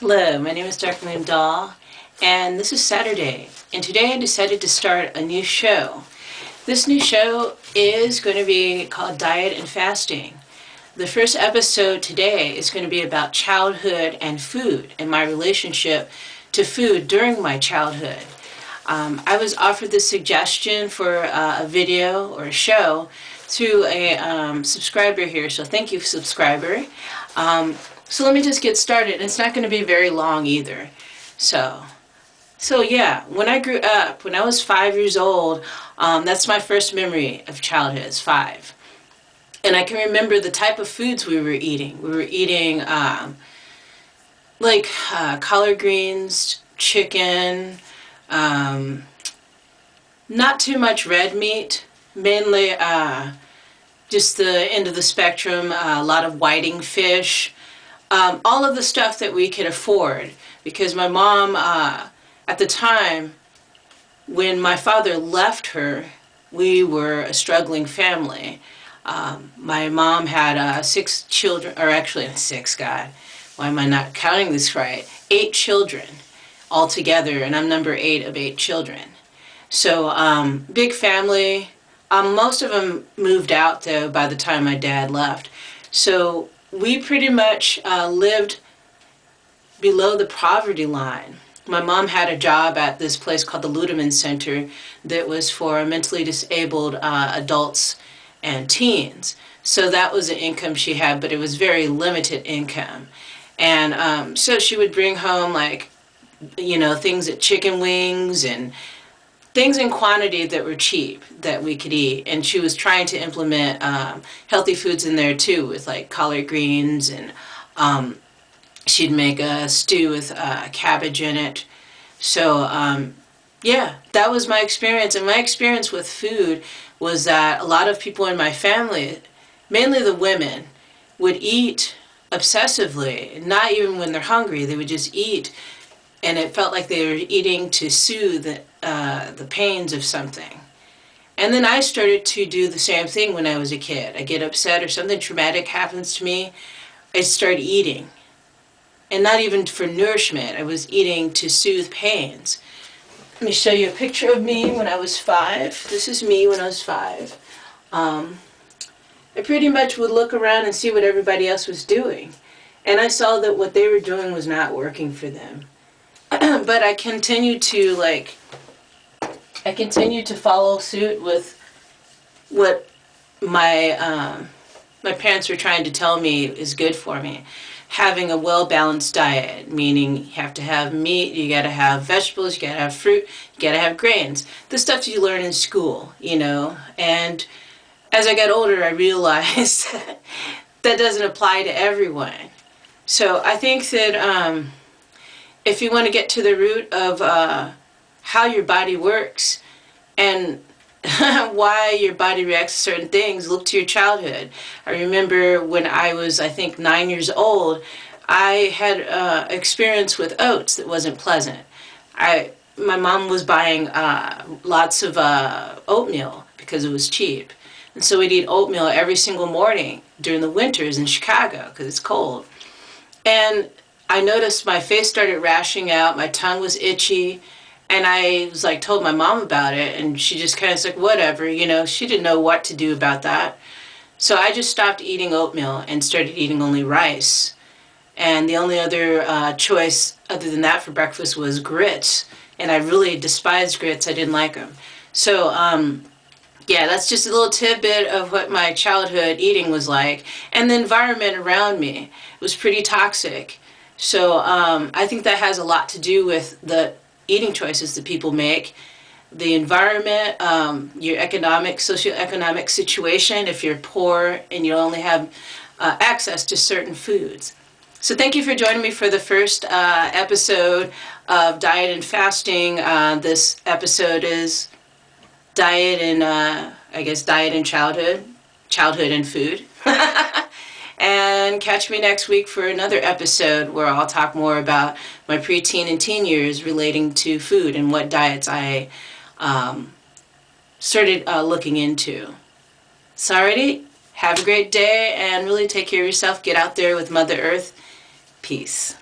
Hello, my name is Darkmoon Doll, and this is Saturday, and today I decided to start a new show. This new show is going to be called Diet and Fasting. The first episode today is going to be about childhood and food and my relationship to food during my childhood. I was offered this suggestion for a video or a show through a subscriber here, so thank you, subscriber. So let me just get started. It's not going to be very long either. So yeah, when I grew up, when I was 5 years old, that's my first memory of childhood, is 5. And I can remember the type of foods we were eating. We were eating collard greens, chicken, not too much red meat, mainly just the end of the spectrum, a lot of whiting fish, all of the stuff that we could afford, because my mom, at the time when my father left her, we were a struggling family. My mom had 6 children, or actually 6, God, why am I not counting this right? 8 children altogether, and I'm number 8 of 8 children. So big family. Most of them moved out though by the time my dad left. So we pretty much lived below the poverty line. My mom had a job at this place called the Ludeman Center that was for mentally disabled adults and teens. So that was the income she had, but it was very limited income. And so she would bring home, like, things like chicken wings and things in quantity that were cheap that we could eat. And she was trying to implement healthy foods in there too, with like collard greens, and she'd make a stew with cabbage in it. So yeah, that was my experience. And my experience with food was that a lot of people in my family, mainly the women, would eat obsessively. Not even when they're hungry, they would just eat, and it felt like they were eating to soothe the pains of something. And then I started to do the same thing when I was a kid. I get upset or something traumatic happens to me, I start eating. And not even for nourishment, I was eating to soothe pains. Let me show you a picture of me when I was 5. This is me when I was 5. I pretty much would look around and see what everybody else was doing. And I saw that what they were doing was not working for them. But I continued to follow suit with what my parents were trying to tell me is good for me. Having a well-balanced diet, meaning you have to have meat, you gotta have vegetables, you gotta have fruit, you gotta have grains. The stuff you learn in school, And as I got older, I realized that doesn't apply to everyone. So I think that if you want to get to the root of how your body works and why your body reacts to certain things, look to your childhood. I remember when I was, I think, 9 years old, I had experience with oats that wasn't pleasant. My mom was buying lots of oatmeal because it was cheap. And so we'd eat oatmeal every single morning during the winters in Chicago because it's cold. And I noticed my face started rashing out, my tongue was itchy, and I was told my mom about it, and she just kind of was like, whatever, she didn't know what to do about that. So I just stopped eating oatmeal and started eating only rice. And the only other choice other than that for breakfast was grits, and I really despised grits. I didn't like them. So yeah, that's just a little tidbit of what my childhood eating was like. And the environment around me was pretty toxic. So I think that has a lot to do with the eating choices that people make, the environment, your socioeconomic situation, if you're poor and you only have access to certain foods. So thank you for joining me for the first episode of Diet and Fasting. This episode is diet and, diet and childhood and food. And catch me next week for another episode where I'll talk more about my preteen and teen years relating to food and what diets I started looking into. So alrighty, have a great day and really take care of yourself. Get out there with Mother Earth. Peace.